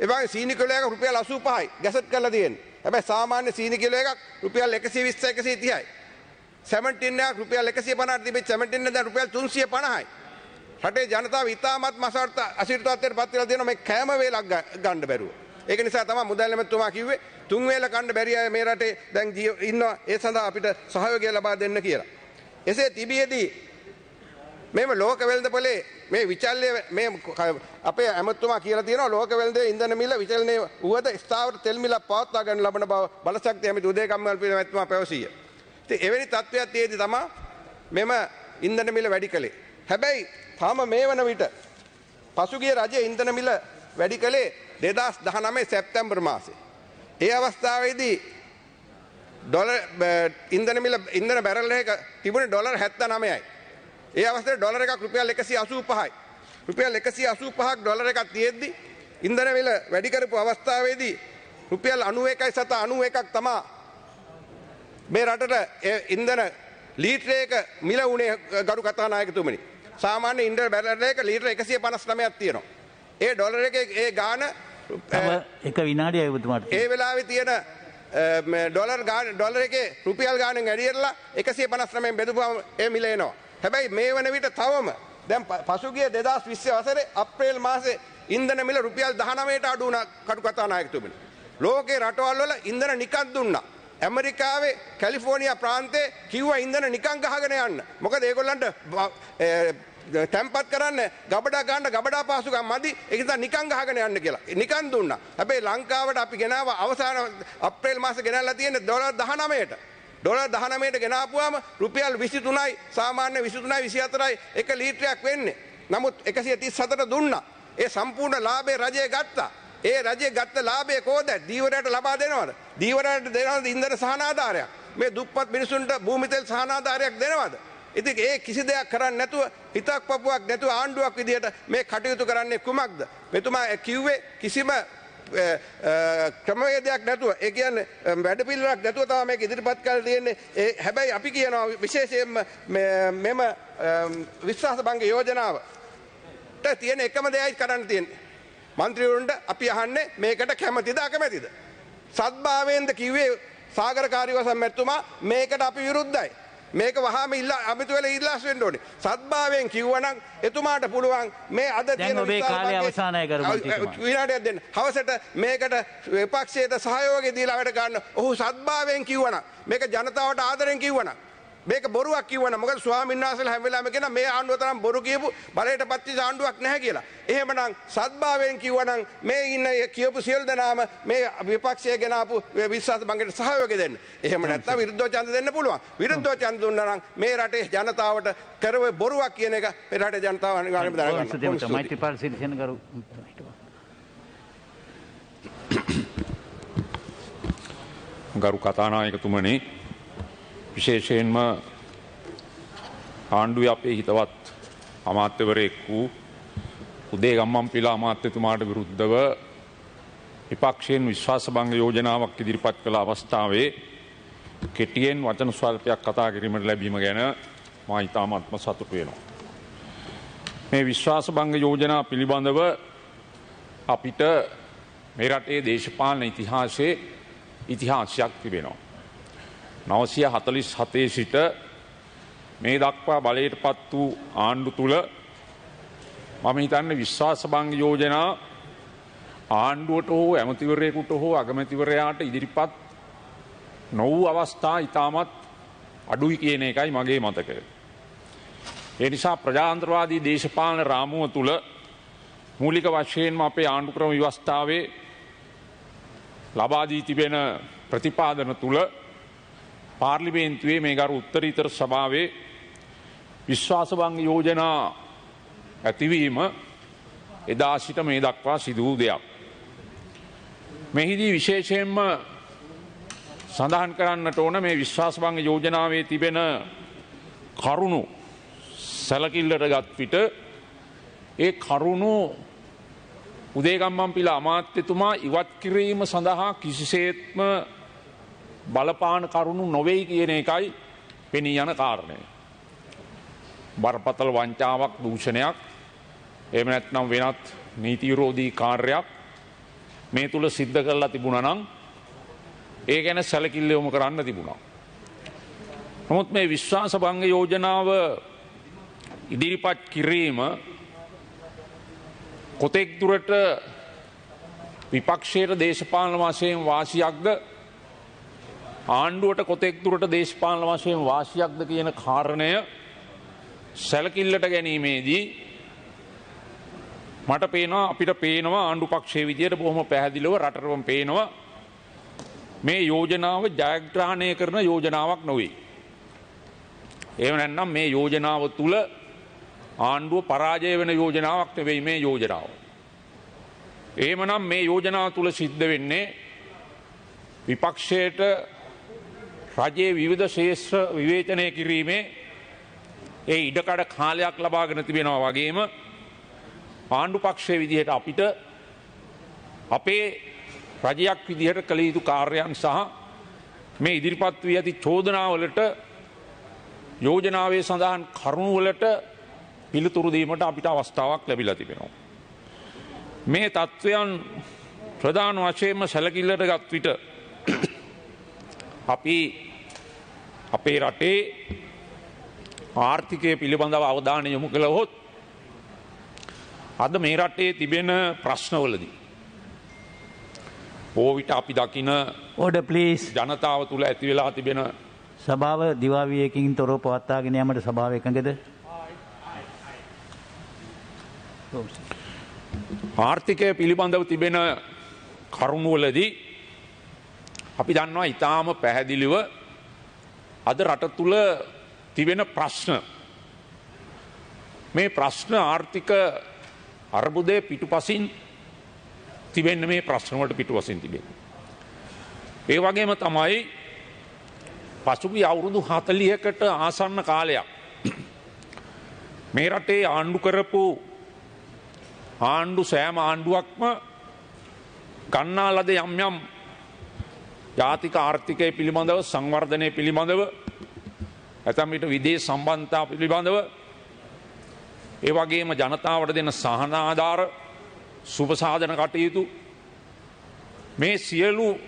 C: එවගේ සීනි කිලෝ එකක් රුපියල් 85යි ගැසට් කරලා තියෙන්නේ. හැබැයි සාමාන්‍ය සීනි කිලෝ එකක් රුපියල් 120 130යි. සෙමන්ට් ටින් එකක් රුපියල් 150ට තිබෙච්ච සෙමන්ට් ටින් එක දැන් රුපියල් 350යි. රටේ ජනතාව ඉතාමත් අසිරිතත්වයට පත් වෙලා තියෙනවා මේ කෑම වේලක් ගන්න බැරුව. ඒක නිසා තමයි මුදල් ඇමතුමා කිව්වේ තුන් වේල කන්න බැරි අය මේ රටේ දැන් ඉන්නවා. ඒ සඳහා අපිට සහයෝගය ලබා දෙන්න කියලා. එසේ තිබියදී මේම ලෝක වෙළඳපොලේ මේ විචල්්‍ය මේ අපේ ඇමතුමා කියලා තියෙනවා ලෝක වෙළඳේ ඉන්ධන මිල විචලනයේ වුවද ස්ථාවර තෙල් මිලක් පවත්වා ගන්න ලබන බව බලශක්ති ඇමති උදේ කම්මල් පිළ ඇමතුමා පැවසිය. ඉතින් එවැනි තත්ත්වයක් තියේදී තමයි මෙම ඉන්ධන මිල වැඩි කළේ. හැබැයි තාම මේ වන විට පසුගිය රජයේ ඉන්ධන මිල වැඩි කළේ 2019 සැප්තැම්බර් මාසේ. ඒ අවස්ථාවේදී ඩොලර් ඉන්ධන බැරල් එක තිබුණේ ඩොලර් 79යි. ඒ අවස්ථාවේ ඩොලර් එකක් රුපියල් 185යි. රුපියල් 185ක් ඩොලර් එකක් තියෙද්දි ඉන්ධන මිල වැඩි කරපු අවස්ථාවේදී රුපියල් 91යි සත 91ක් තමයි මේ රටට ඉන්ධන ලීටරයක මිල උනේ ගරු කතානායකතුමනි. සාමාන්‍ය ඉන්ධන බැරල් එක ලීටර 159ක් තියෙනවා. ඒ ඩොලර් එකේ ඒ ගාන
A: එක විනාඩියයි ඔබතුමාට.
C: ඒ වෙලාවේ තියෙන ඩොලර් එකේ රුපියල් ගානෙන් වැඩියලා 159න් බෙදපුවම ඒ මිල එනවා. හැබැයි මේ වන විට තවම දැන් පසුගිය 2020 වසරේ අප්‍රේල් මාසේ ඉන්ධන මිල රුපියල් 19ට අඩු වුණා කටු කතානායකතුමනි. ලෝකේ රටවල් වල ඉන්ධන නිකන් දුන්නා. ඇමරිකාවේ කැලිෆෝනියා ප්‍රාන්තයේ කිව්වා ඉන්ධන නිකන් ගහගෙන යන්න. මොකද ඒගොල්ලන්ට තැම්පත් කරන්න ගබඩා ගන්න ගබඩා පාසුකම් මදි. ඒක නිසා නිකන් ගහගෙන යන්න කියලා. නිකන් දුන්නා. හැබැයි ලංකාවට අපි ගෙනාව අවසාන අප්‍රේල් මාසේ ගෙනල්ලා තියෙන්නේ ඩොලර් 19ට. ඩොලර් 19ට ගෙනාපුවාම රුපියල් 23යි සාමාන්‍ය 23යි 24යි එක ලීටරයක් වෙන්නේ. නමුත් 137ට දුන්නා. ඒ සම්පූර්ණ ලාභය රජය ගත්තා. ඒ රජය ගත්ත ලාභය කොහොද? දීවරයට ලබා දෙනවද? දීවරයට දෙනවද ඉන්ධන සහනාධාරයක්? මේ දුප්පත් මිනිසුන්ට භූමි තෙල් සහනාධාරයක් දෙනවද? ඉතින් ඒ කිසි දෙයක් කරන්නේ නැතුව හිතක් පපුවක් නැතුව ආණ්ඩුවක් විදියට මේ කටයුතු කරන්නේ කුමක්ද? මෙතුමා කිව්වේ කිසිම ක්‍රමවේදයක් නැතුව ඒ කියන්නේ වැඩපිළිවෙලක් නැතුව තමයි මේක ඉදිරිපත් කරලා තියෙන්නේ. හැබැයි අපි කියනවා විශේෂයෙන්ම මෙම විශ්වාස භංග යෝජනාවට තියෙන එකම දෙයයි කරන්න තියෙන්නේ. මන්ත්‍රීවරුන්ට අපි අහන්නේ මේකට කැමතිද අකමැතිද? සත්භාවයෙන්ද කිව්වේ සාගරකාරී වසම් මැතිතුමා මේකට අපි විරුද්ධයි. මේක වහාම අමිතු වෙලා ඉල්ලාස් වෙන්න ඕනේ. සත්භාවයෙන් කිව්වනම් එතුමාට පුළුවන් මේ අද තියෙන
A: ඔබේ කාලය අවසానයි කරු මන්ත්‍රීතුමා.
C: විනාඩියක් දෙන්න. හවසට මේකට විපක්ෂයට සහයෝගය දීලා වැඩ ගන්න. ඔහු සත්භාවයෙන් කිව්වනම් මේක ජනතාවට ආදරෙන් කිව්වනම් මේක බොරුවක් කිව්වනම් මොකද ස්වාමීන් වහන්සේලා හැම වෙලාවෙම කියන මේ ආණ්ඩුව තරම් බොරු කියපු බලයට පත්විච්ච ආණ්ඩුවක් නැහැ කියලා. එහෙමනම් සත්භාවයෙන් කිව්වනම් මේ ඉන්න කියපු සියලු දෙනාම මේ විපක්ෂය ගෙන ආපු විශ්වාස භංගයට සහයෝගය දෙන්න. එහෙම නැත්නම් විරුද්ධව ඡන්ද දෙන්න පුළුවන්. විරුද්ධව ඡන්ද දුන්නා නම් මේ රටේ ජනතාවට කරව බොරුවක් කියන එක මේ රටේ ජනතාව අනිවාර්යයෙන්ම දැනගන්න.
A: මෛත්‍රීපාල සිරිසේන කරු
D: ගරු කතානායකතුමනි, විශේෂයෙන්ම ආණ්ඩුවේ අපේ හිතවත් අමාත්‍යවරයෙක් වූ උදේ ගම්මන්පිල අමාත්‍යතුමාට විරුද්ධව විපක්ෂයෙන් විශ්වාසභංග යෝජනාවක් ඉදිරිපත් කළ අවස්ථාවේ කෙටියෙන් වචන ස්වල්පයක් කතා කිරීමට ලැබීම ගැන මා ඉතාමත්ම සතුටු වෙනවා. මේ විශ්වාසභංග යෝජනා පිළිබඳව අපිට මේ රටේ දේශපාලන ඉතිහාසයක් තිබෙනවා. 947 සිට මේ දක්වා බලයට පත් වූ ආණ්ඩු තුල මම හිතන්නේ විශ්වාසභංග යෝජනා ආණ්ඩුවට හෝ ඇමතිවරයෙකුට හෝ අගමැතිවරයාට ඉදිරිපත් නොවූ අවස්ථා ඉතාමත් අඩුයි කියන එකයි මගේ මතකය. ඒ නිසා ප්‍රජාතන්ත්‍රවාදී දේශපාලන රාමුව තුල මූලික වශයෙන්ම අපේ ආණ්ඩු ක්‍රම ව්‍යවස්ථාවේ ලබා දී තිබෙන ප්‍රතිපාදන තුල පාර්ලිමේන්තුවේ මේ ගරු උත්තරීතර සභාවේ විශ්වාසභංග යෝජනා ඇතිවීම එදා සිට මේ දක්වා සිදු වූ දෙයක්. මෙහිදී විශේෂයෙන්ම සඳහන් කරන්නට ඕන මේ විශ්වාසභංග යෝජනාවේ තිබෙන කරුණු සැලකිල්ලට ගත් විට ඒ කරුණු උදේගම්මන්පිල අමාත්‍යතුමා ඉවත් කිරීම සඳහා කිසිසේත්ම බලපාන කරුණු නොවේයි කියන එකයි පෙනී යන කාරණය. බරපතල වංචාවක්, දූෂණයක්, එහෙම නැත්නම් වෙනත් නීති විරෝධී කාර්යයක් මේ තුල සිද්ධ කරලා තිබුණා නම් ඒ ගැන සැලකිල්ල යොමු කරන්න තිබුණා. නමුත් මේ විශ්වාසභංග යෝජනාව ඉදිරිපත් කිරීම කොතෙක් දුරට විපක්ෂයට දේශපාලන වශයෙන් වාසියක්ද, ආණ්ඩුවට කොතෙක් දුරට දේශපාලන වශයෙන් වාසියක්ද කියන කාරණය සැලකිල්ලට ගැනීමේදී මට පේනවා, අපිට පේනවා ආණ්ඩු පක්ෂයේ විදියට බොහොම පැහැදිලිව රටටම පේනවා මේ යෝජනාව ජයග්‍රහණය කරන යෝජනාවක් නොවේ. එහෙම නැත්නම් මේ යෝජනාව තුල ආණ්ඩුව පරාජය වෙන යෝජනාවක් නෙවෙයි මේ යෝජනාව. එහෙමනම් මේ යෝජනාව තුල සිද්ධ වෙන්නේ විපක්ෂයට රජයේ විවිධ ශේෂ්ත්‍ර විවේචනය කිරීමේ ඒ ඉඩකඩ කාලයක් ලබාගෙන තිබෙනවා වගේම ආණ්ඩු පක්ෂයේ විදිහට අපිට අපේ රජයක් විදිහට කළ යුතු කාර්යයන් සහ මේ ඉදිරිපත් වී ඇති චෝදනාවලට යෝජනාවේ සඳහන් කරුණුවලට පිළිතුරු දීමට අපිට අවස්ථාවක් ලැබිලා තිබෙනවා. මේ තත්ත්වයන් ප්‍රධාන වශයෙන්ම සැලකිල්ලට ගත් විට අපි අපේ රටේ ආර්ථිකය පිළිබඳව අවධානය යොමු කළහොත් අද මේ රටේ තිබෙන ප්‍රශ්නවලදී ඕවිට අපි දකින
A: order please
C: ජනතාව තුළ ඇති වෙලා තිබෙන
A: සභාව දිවාවියකින් තොරව පවත්වාගෙන යාමට සභාව එකඟද?
C: ආර්ථිකය පිළිබඳව තිබෙන කරුණුවලදී අපි දන්නවා ඉතාම පැහැදිලිව අද රට තුළ තිබෙන ප්‍රශ්න, මේ ප්‍රශ්න ආර්ථික අර්බුදය පිටුපසින් තිබෙන්න, මේ ප්‍රශ්නවලට පිටුපසින් තිබෙන. ඒ වගේම තමයි පසුගිය අවුරුදු 40කට ආසන්න කාලයක් මේ රටේ ආණ්ඩු කරපු ආණ්ඩු සෑම ආණ්ඩුවක්ම ගන්නා ලද යම් යම් ජාතික ආර්ථිකය පිළිබඳව, සංවර්ධනය පිළිබඳව, ඇතැම් විට විදේශ සම්බන්ධතා පිළිබඳව, ඒ වගේම ජනතාවට දෙන සහනාධාර,
D: සුපසාධන කටයුතු මේ සියලු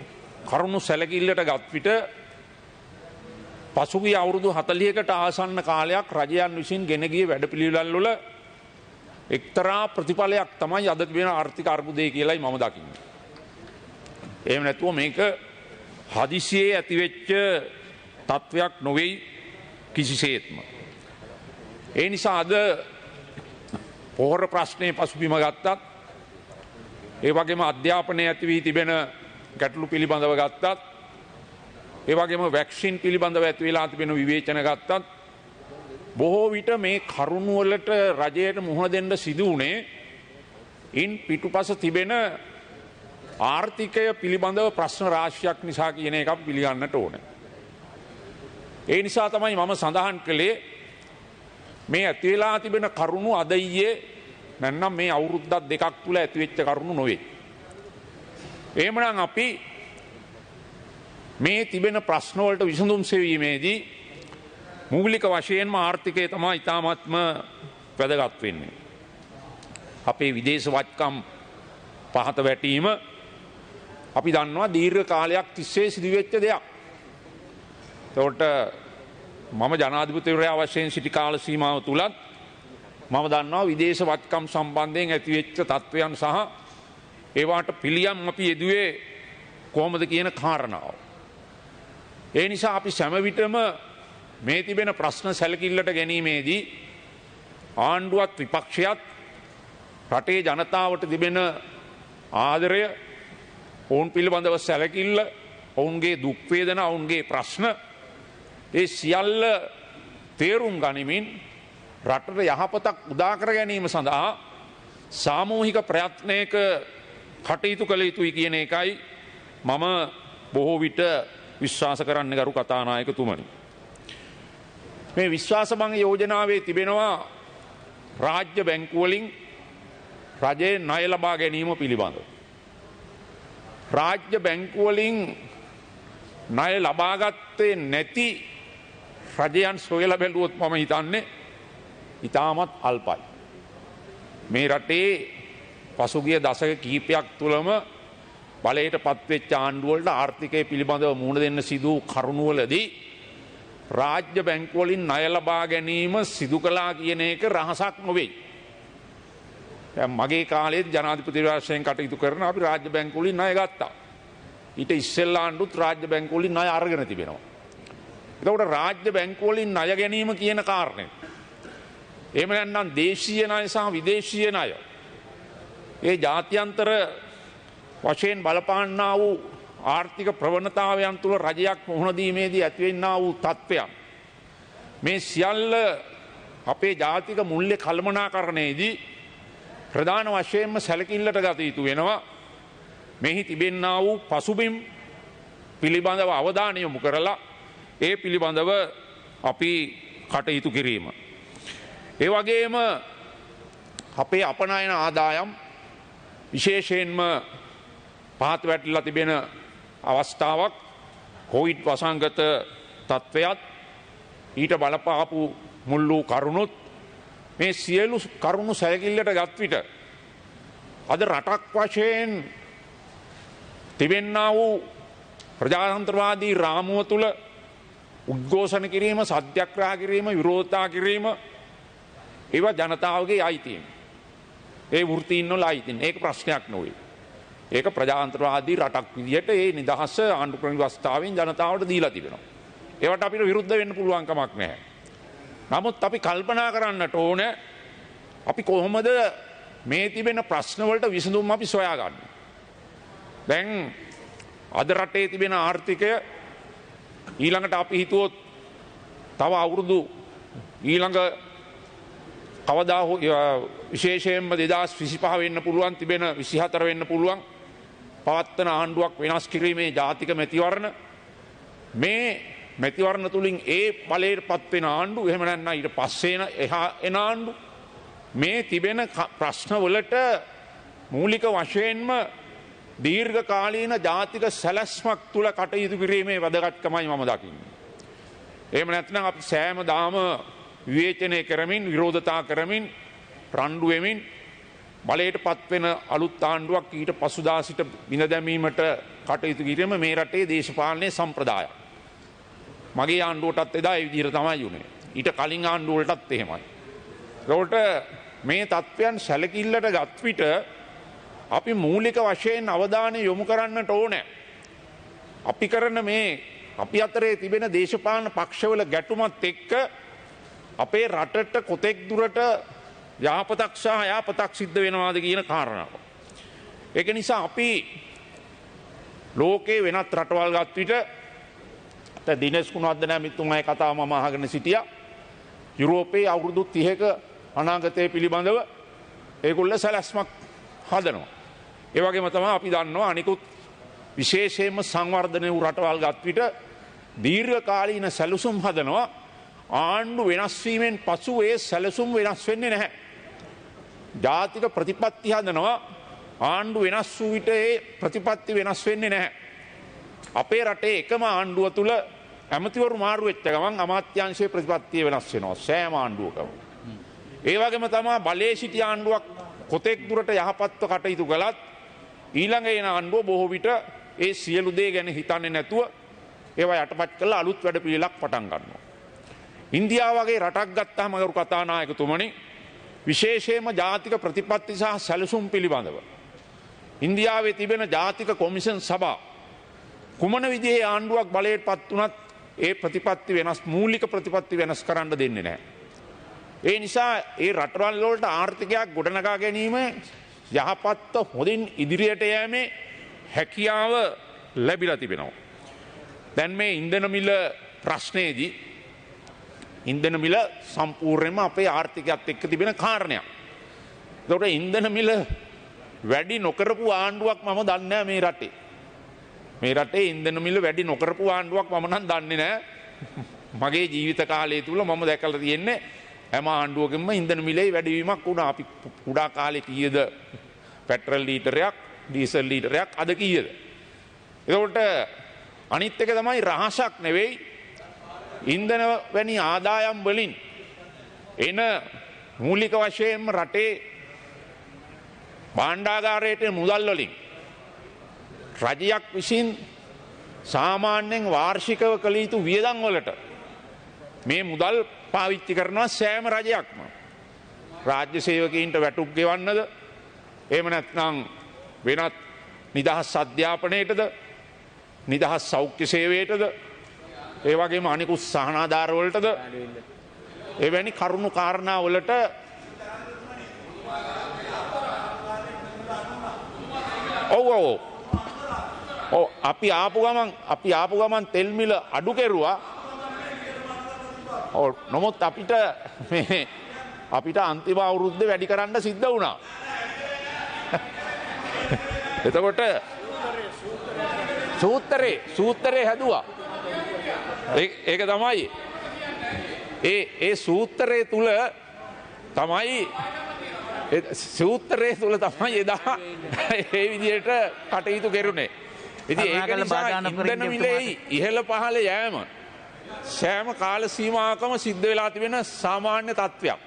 D: කරුණු සැලකිල්ලට ගත් විට පසුගිය අවුරුදු 40කට ආසන්න කාලයක් රජයන් විසින් ගෙන ගිය වැඩපිළිවෙළල් වල එක්තරා ප්‍රතිඵලයක් තමයි අද තිබෙන ආර්ථික අර්බුදය කියලායි මම දකින්නේ. එහෙම නැතුව මේක හදිසියේ ඇතිවෙච්ච තත්වයක් නොවේයි කිසිසේත්ම. ඒ නිසා අද පොහොර ප්‍රශ්නය පසුබිම ගත්තත් ඒ වගේම අධ්‍යාපනය ඇති වී තිබෙන ගැටලු පිළිබඳව ගත්තත් ඒ වගේම වැක්සින් පිළිබඳව ඇති වෙලා තිබෙන විවේචන ගත්තත් බොහෝ විට මේ කරුණු වලට රජයට මුහුණ දෙන්න සිදු වුණේ ඉන් පිටුපස තිබෙන ආර්ථිකය පිළිබඳව ප්‍රශ්න රාශියක් නිසා කියන එක පිළිගන්නට ඕනේ. ඒ නිසා තමයි මම සඳහන් කළේ මේ ඇති වෙලා තිබෙන කරුණු අද ඊයේ නැත්නම් මේ අවුරුද්දක් දෙකක් තුල ඇති වෙච්ච කරුණු නොවේ. එහෙමනම් අපි මේ තිබෙන ප්‍රශ්න වලට විසඳුම් සෙවීමේදී මූලික වශයෙන්ම ආර්ථිකය තමයි ඉතාමත්ම වැදගත් වෙන්නේ. අපේ විදේශ වත්කම් පහත වැටීම අපි දන්නවා දීර්ඝ කාලයක් තිස්සේ සිදුවෙච්ච දෙයක්. එතකොට මම ජනාධිපතිවරයා වශයෙන් සිටි කාල සීමාව තුලත් මම දන්නවා විදේශ වත්කම් සම්බන්ධයෙන් ඇතිවෙච්ච තත්ත්වයන් සහ ඒවාට පිළියම් අපි යෙදුවේ කොහොමද කියන කාරණාව. ඒ නිසා අපි සෑම විටම මේ තිබෙන ප්‍රශ්න සැලකිල්ලට ගැනීමේදී ආණ්ඩුවත් විපක්ෂයත් රටේ ජනතාවට තිබෙන ආදරය ඔවුන් පිළිබඳව සැලකිල්ල ඔවුන්ගේ දුක් වේදනා ඔවුන්ගේ ප්‍රශ්න ඒ සියල්ල තේරුම් ගනිමින් රටට යහපතක් උදා කර ගැනීම සඳහා සාමූහික ප්‍රයත්නයක කටයුතු කළ යුතුයි කියන එකයි මම බොහෝ විට විශ්වාස කරන්න ගරු කතානායකතුමනි. මේ විශ්වාස භංග යෝජනාවේ තිබෙනවා රාජ්‍ය බැංකු වලින් රජයේ ණය ලබා ගැනීම පිළිබඳව. රාජ්‍ය බැංකු වලින් ණය ලබාගත්තේ නැති රජයන් සොයලා බැලුවොත් මම හිතන්නේ ඉතාමත් අල්පයි. මේ රටේ පසුගිය දශක කිහිපයක් තුළම බලයට පත්වෙච්ච ආණ්ඩුවලට ආර්ථිකය පිළිබඳව මුහුණ දෙන්න සිදු කරුණුවලදී රාජ්‍ය බැංකු වලින් ණය ලබා ගැනීම සිදු කළා කියන එක රහසක් නොවේ. මගේ කාලේ ජනාධිපතිවරයා වශයෙන් කටයුතු කරන අපි රාජ්‍ය බැංකු වලින් ණය ගත්තා. ඊට ඉස්සෙල්ලා ආණ්ඩුත් රාජ්‍ය බැංකු වලින් ණය අරගෙන තිබෙනවා. එතකොට රාජ්‍ය බැංකු වලින් ණය ගැනීම කියන කාරණය. එහෙම නැත්නම් දේශීය ණය සහ විදේශීය ණය. ඒ ජාත්‍යන්තර වශයෙන් බලපාන්නා වූ ආර්ථික ප්‍රවණතාවයන් තුළ රජයක් මුහුණ දීමේදී ඇතිවෙන්නා වූ තත්ත්වයන්. මේ සියල්ල අපේ ජාතික මුල්‍ය කළමනාකරණයේදී ප්‍රධාන වශයෙන්ම සැලකිල්ලට ගත යුතු වෙනවා. මෙහි තිබෙන්නා වූ පසුබිම් පිළිබඳව අවධානය යොමු කරලා ඒ පිළිබඳව අපි කටයුතු කිරීම. ඒ වගේම අපේ අපනයන ආදායම් විශේෂයෙන්ම පහත වැටිලා තිබෙන අවස්ථාවක් කොවිඩ් වසංගත තත්ත්වයක් ඊට බලපාපු මුල්ලු කරුණුත් මේ සියලු කරුණු සැලකිල්ලට ගත් විට අද රටක් වශයෙන් තිබෙන්නා වූ ප්‍රජාතන්ත්‍රවාදී රාමුව තුළ උද්ඝෝෂණ කිරීම සත්‍යග්‍රහ කිරීම විරෝධතා කිරීම ඒවා ජනතාවගේ අයිතීන් ඒ වෘත්තීන් වල අයිතීන් ඒක ප්‍රශ්නයක් නොවේ. ඒක ප්‍රජාතන්ත්‍රවාදී රටක් විදියට ඒ නිදහස ආණ්ඩු ක්‍රම ව්‍යවස්ථාවෙන් ජනතාවට දීලා තිබෙනවා. ඒවට අපිට විරුද්ධ වෙන්න පුළුවන් කමක් නැහැ. නමුත් අපි කල්පනා කරන්නට ඕන අපි කොහොමද මේ තිබෙන ප්‍රශ්න වලට විසඳුම් අපි සොයාගන්නේ. දැන් අද රටේ තිබෙන ආර්ථිකය ඊළඟට අපි හිතුවොත් තව අවුරුදු ඊළඟ කවදා හෝ විශේෂයෙන්ම 2025 වෙන්න පුළුවන් තිබෙන 24 වෙන්න පුළුවන් පවත්තන ආණ්ඩුවක් වෙනස් කිරීමේ ජාතික මැතිවරණ මේ මැතිවරණ තුලින් ඒ බලයට පත් වෙන ආණ්ඩු එහෙම නැත්නම් ඊට පස්සේ එන ආණ්ඩු මේ තිබෙන ප්‍රශ්න වලට මූලික වශයෙන්ම දීර්ඝ කාලීන ජාතික සැලැස්මක් තුල කටයුතු කිරීමේ වැදගත්කමයි මම දකින්නේ. එහෙම නැත්නම් අපි සෑමදාම විවේචනය කරමින් විරෝධතා කරමින් රණ්ඩු වෙමින් බලයට පත්වෙන අලුත් ආණ්ඩුවක් ඊට පසුදා සිට බිඳ දැමීමට කටයුතු කිරීම මේ රටේ දේශපාලනයේ සම්ප්‍රදායක්. මගේ ආණ්ඩුවටත් එදා ඒ විදිහට තමයි වුණේ. ඊට කලින් ආණ්ඩුවලටත් එහෙමයි. ඒකට මේ තත්ත්වයන් සැලකිල්ලට ගත් විට අපි මූලික වශයෙන් අවධානය යොමු කරන්නට ඕනේ. අපි කරන මේ අපි අතරේ තිබෙන දේශපාලන පක්ෂවල ගැටුමත් එක්ක අපේ රටට කොතෙක් දුරට යහපතක් සහ අයහපතක් සිද්ධ වෙනවාද කියන කාරණාව. ඒක නිසා අපි ලෝකේ වෙනත් රටවල් ගත් විට දිනේෂ් ගුණවර්ධන මිතුමාගේ කතාව මම අහගෙන සිටියා. යුරෝපයේ අවුරුදු 30ක අනාගතය පිළිබඳව ඒගොල්ලෝ සැලැස්මක් හදනවා. ඒ වගේම තමයි අපි දන්නවා අනිකුත් විශේෂයෙන්ම සංවර්ධනය වූ රටවල් ගත් විට දීර්ඝකාලීන සැලසුම් හදනවා. ආණ්ඩු වෙනස් වීමෙන් පසු ඒ සැලසුම් වෙනස් වෙන්නේ නැහැ. ජාතික ප්‍රතිපත්ති හදනවා. ආණ්ඩු වෙනස් වූ විට ඒ ප්‍රතිපත්ති වෙනස් වෙන්නේ නැහැ. අපේ රටේ එකම ආණ්ඩුව තුල ඇමතිවරු මාරු වෙච්ච ගමන් අමාත්‍යාංශයේ ප්‍රතිපත්තිය වෙනස් වෙනවා සෑම ආණ්ඩුවකම. ඒ වගේම තමයි බලයේ සිටි ආණ්ඩුවක් කොතෙක් දුරට යහපත්ව කටයුතු කළත් ඊළඟ එන ආණ්ඩුව බොහෝ විට ඒ සියලු දේ ගැන හිතන්නේ නැතුව ඒවා යටපත් කරලා අලුත් වැඩ පිළිලක් පටන් ගන්නවා. ඉන්දියාව වගේ රටක් ගත්තාම ගරු කතානායකතුමනි විශේෂයෙන්ම ජාතික ප්‍රතිපත්ති සහ සැලසුම් පිළිබඳව ඉන්දියාවේ තිබෙන ජාතික කොමිෂන් සභා කුමන විදිහේ ආණ්ඩුවක් බලයට පත් වුණත් ඒ ප්‍රතිපත්ති වෙනස් මූලික ප්‍රතිපත්ති වෙනස් කරන්න දෙන්නේ නැහැ. ඒ නිසා ඒ රටවල් වලට ආර්ථිකයක් ගොඩනගා ගැනීම යහපත්ව හොඳින් ඉදිරියට යෑමේ හැකියාව ලැබිලා තිබෙනවා. දැන් මේ ඉන්ධන මිල ප්‍රශ්නයේදී ඉන්ධන මිල සම්පූර්ණයෙන්ම අපේ ආර්ථිකයත් එක්ක තිබෙන කාරණයක්. ඒකට ඉන්ධන මිල වැඩි නොකරපු ආණ්ඩුවක් මම දන්නේ නැහැ මේ රටේ. මේ රටේ ඉන්ධන මිල වැඩි නොකරපු ආණ්ඩුවක් මම නම් දන්නේ නැහැ. මගේ ජීවිත කාලය තුල මම දැකලා තියෙන්නේ හැම ආණ්ඩුවකම ඉන්ධන මිලේ වැඩිවීමක් වුණා. අපි කුඩා කාලේ කීයද පෙට්‍රල් ලීටරයක් ඩීසල් ලීටරයක් අද කීයද? ඒකට අනිත් එක තමයි රහසක් නෙවෙයි ඉන්ධන වැනි ආදායම් වලින් එන මූලික වශයෙන්ම රටේ භාණ්ඩාගාරයට මුදල් වලින් රජයක් විසින් සාමාන්‍යයෙන් වාර්ෂිකව කළ යුතු වියදම් වලට මේ මුදල් පාවිච්චි කරනවා සෑම රජයක්ම. රාජ්‍ය සේවකීන්ට වැටුප් ගෙවන්නද? එහෙම නැත්නම් වෙනත් නිදහස් අධ්‍යාපනයටද? නිදහස් සෞඛ්‍ය සේවයටද? ඒ වගේම අනිකුත් සහනාධාර වලටද? එවැනි කරුණු කාරණා වලට ඔව් අපි ආපු ගමන් තෙල් මිල අඩු කෙරුවා. ඔව් නමුත් අපිට අන්තිම අවුරුද්දේ වැඩි කරන්න සිද්ධ වුණා. එතකොට සූත්‍රේ හැදුවා. ඒක තමයි ඒ සූත්‍රයේ තුල තමයි එදා ඒ විදිහට කටයුතු කෙරුණේ. ඉතින් ඒක නිසා ඉන්ධන මිලේ ඉහළ පහළ යෑම සෑම කාල සීමාවකම සිද්ධ වෙලා තිබෙන සාමාන්‍ය තත්ත්වයක්.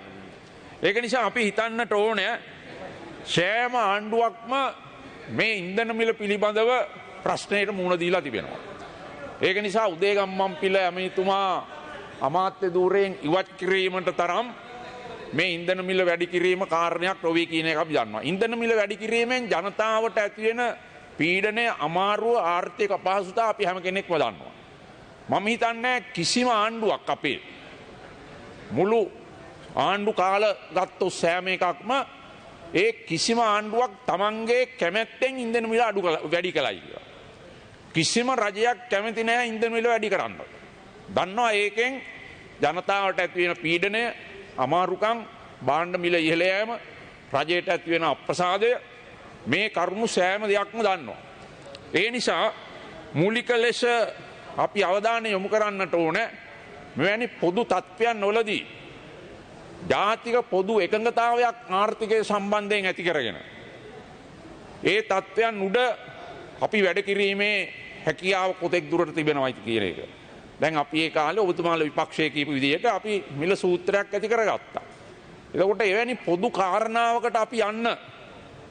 D: ඒක නිසා අපි හිතන්නට ඕනේ සෑම ආණ්ඩුවක්ම මේ ඉන්ධන මිල පිළිබඳව ප්‍රශ්නයට මුහුණ දීලා තිබෙනවා. ඒක නිසා උදේගම්මන්පිල ඇමතිතුමා අමාත්‍ය ධූරයෙන් ඉවත් කිරීමට තරම් මේ ඉන්ධන මිල වැඩි කිරීම කාරණයක් නොවේ කියන එක අපි දන්නවා. ඉන්ධන මිල වැඩි කිරීමෙන් ජනතාවට ඇති වෙන පීඩනය, අමාරුව, ආර්ථික අපහසුතාව අපි හැම කෙනෙක්ම දන්නවා. මම හිතන්නේ කිසිම ආණ්ඩුවක් අපේ මුළු ආණ්ඩු කාල ගත්තොත් සෑම එකක්ම ඒ කිසිම ආණ්ඩුවක් Tamanගේ කැමැත්තෙන් ඉන්ධන මිල වැඩි කළයි කියලා. කිසිම රජයක් කැමති නැහැ ඉන්ධන මිල වැඩි කරන්න. දන්නවා ඒකෙන් ජනතාවට ඇති වෙන පීඩනය, අමාරුකම්, භාණ්ඩ මිල ඉහළ යෑම, රජයට ඇති වෙන අප්‍රසාදය මේ කරුණු සෑම දෙයක්ම දන්නවා. ඒ නිසා මූලික ලෙස අපි අවධානය යොමු කරන්නට ඕනේ මෙවැනි පොදු තත්ත්වයන් වලදී ජාතික පොදු එකඟතාවයක් ආර්ථිකය සම්බන්ධයෙන් ඇති කරගෙන ඒ තත්ත්වයන් උඩ අපි වැඩ කිරීමේ හැකියාව කොතෙක් දුරට තිබෙනවයි කියන එක. දැන් අපි ඒ කාලේ ඔබතුමාලා විපක්ෂයේ කියපු විදිහට අපි මිල සූත්‍රයක් ඇති කරගත්තා. එතකොට එවැනි පොදු කාරණාවකට අපි යන්න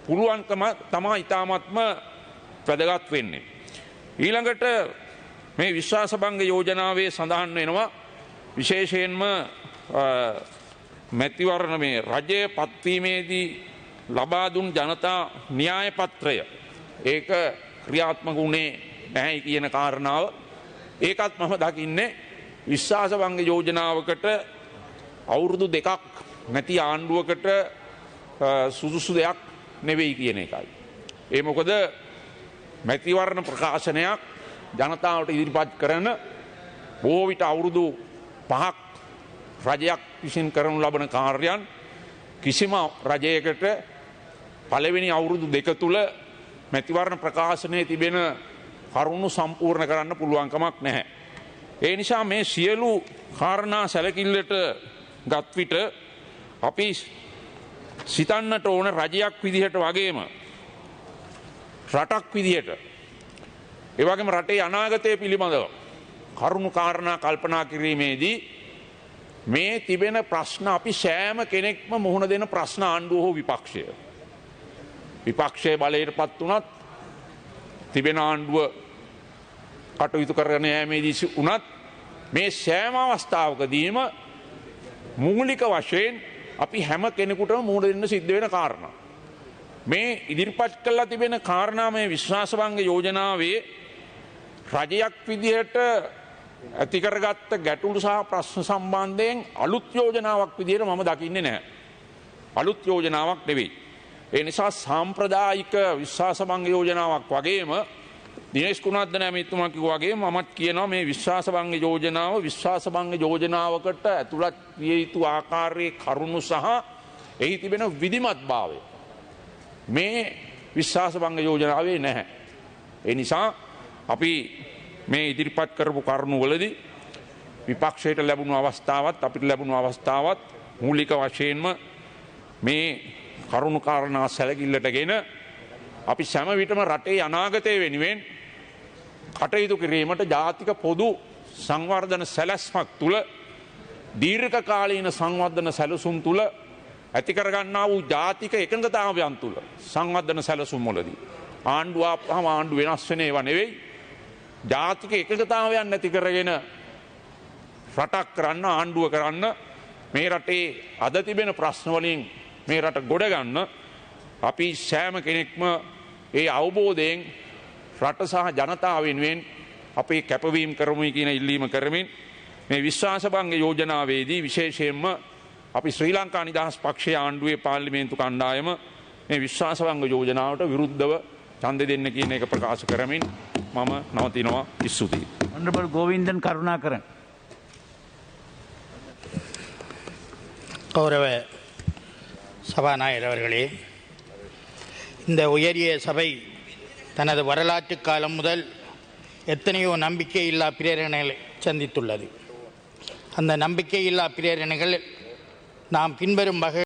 D: පුළුවන්කම තමා ඉතාමත්ම වැදගත් වෙන්නේ. ඊළඟට මේ විශ්වාසභංග යෝජනාවේ සඳහන් වෙනවා විශේෂයෙන්ම මැතිවරණ මේ රජය පත්වීමේදී ලබා දුන් ජනතා න්‍යාය පත්‍රය ඒක ක්‍රියාත්මක වුණේ නැහැ කියන කාරණාව. ඒකත් මම දකින්නේ විශ්වාසභංග යෝජනාවකට අවුරුදු 2ක් නැති ආණ්ඩුවකට සුදුසු දෙයක් නෙවෙයි කියන එකයි. ඒ මොකද මැතිවරණ ප්‍රකාශනයක් ජනතාවට ඉදිරිපත් කරන බොහෝ විට අවුරුදු 5ක් රජයක් විසින් කරනු ලබන කාර්යයන් කිසිම රජයකට පළවෙනි අවුරුදු 2 තුල මැතිවරණ ප්‍රකාශනයේ තිබෙන කරුණු සම්පූර්ණ කරන්න පුළුවන් කමක් නැහැ. ඒ නිසා මේ සියලු කාරණා සැලකිල්ලට ගත් විට අපි සිතන්නට ඕන රජයක් විදිහට වගේම රටක් විදිහට ඒ වගේම රටේ අනාගතය පිළිබඳව කරුණු කාරණා කල්පනා කිරීමේදී මේ තිබෙන ප්‍රශ්න අපි සෑම කෙනෙක්ම මුහුණ දෙන ප්‍රශ්න ආණ්ඩුව හෝ විපක්ෂය. විපක්ෂයේ බලයටපත් වුණත් තිබෙන ආණ්ඩුව කටයුතු කරගෙන යෑමේදී වුණත් මේ සෑම අවස්ථාවකදීම මූලික වශයෙන් අපි හැම කෙනෙකුටම මුහුණ දෙන්න සිද්ධ වෙන කාරණා. මේ ඉදිරිපත් කළා තිබෙන කාරණා මේ විශ්වාසභංග යෝජනාවේ රජයක් විදිහට ඇති කරගත්ත ගැටලු සහ ප්‍රශ්න සම්බන්ධයෙන් අලුත් යෝජනාවක් විදිහට මම දකින්නේ නැහැ. අලුත් යෝජනාවක් නෙවෙයි. ඒ නිසා සාම්ප්‍රදායික විශ්වාසභංග යෝජනාවක් වගේම දිනේෂ් කුණාද්ද නැමෙතුමා කිව්වා වගේ මමත් කියනවා මේ විශ්වාසභංග යෝජනාව විශ්වාසභංග යෝජනාවකට ඇතුළත් විය යුතු ආකාරයේ කරුණු සහ එහි තිබෙන විධිමත්භාවය මේ විශ්වාසභංග යෝජනාවේ නැහැ. ඒ නිසා අපි මේ ඉදිරිපත් කරපු කරුණු වලදී විපක්ෂයට ලැබුණු අවස්ථාවත් අපිට ලැබුණු අවස්ථාවත් මූලික වශයෙන්ම මේ කරුණු කාරණා සැලකිල්ලටගෙන අපි සෑම විටම රටේ අනාගතය වෙනුවෙන් කටයුතු කිරීමට ජාතික පොදු සංවර්ධන සැලැස්මක් තුළ දීර්ඝ කාලීන සංවර්ධන සැලසුම් තුළ ඇති කරගන්නා වූ ජාතික එකඟතාවයන් තුළ සංවර්ධන සැලසුම් වලදී ආණ්ඩුව ආපුවම ආණ්ඩු වෙනස් වෙන ඒවා නෙවෙයි ජාතික එකඟතාවයන් නැති කරගෙන රටක් කරන්න ආණ්ඩුව කරන්න මේ රටේ අද තිබෙන ප්‍රශ්න වලින් මේ රට ගොඩ ගන්න අපි සෑම කෙනෙක්ම ඒ අවබෝධයෙන් රට සහ ජනතාව වෙනුවෙන් අපේ කැපවීම කරමුයි කියන ඉල්ලීම කරමින් මේ විශ්වාසභංග යෝජනාවේදී විශේෂයෙන්ම අපි ශ්‍රී ලංකා නිදහස් පක්ෂයේ ආණ්ඩුවේ පාර්ලිමේන්තු කණ්ඩායම මේ විශ්වාසභංග යෝජනාවට විරුද්ධව ඡන්දෙ දෙන්න කියන එක ප්‍රකාශ කරමින් මම නවතිනවා. ස්තුතියි.
A: Honorable Govindan Karunakaran.
E: கௌரவ சபாநாயகர் அவர்களே, இந்த உயரிய சபை தனது வரலாற்று காலம் முதல் எத்தனையோ நம்பிக்கையில்லா பிரேரணைகளை சந்தித்துள்ளது. அந்த நம்பிக்கையில்லா பிரேரணைகள் நாம் பின்வரும் வகை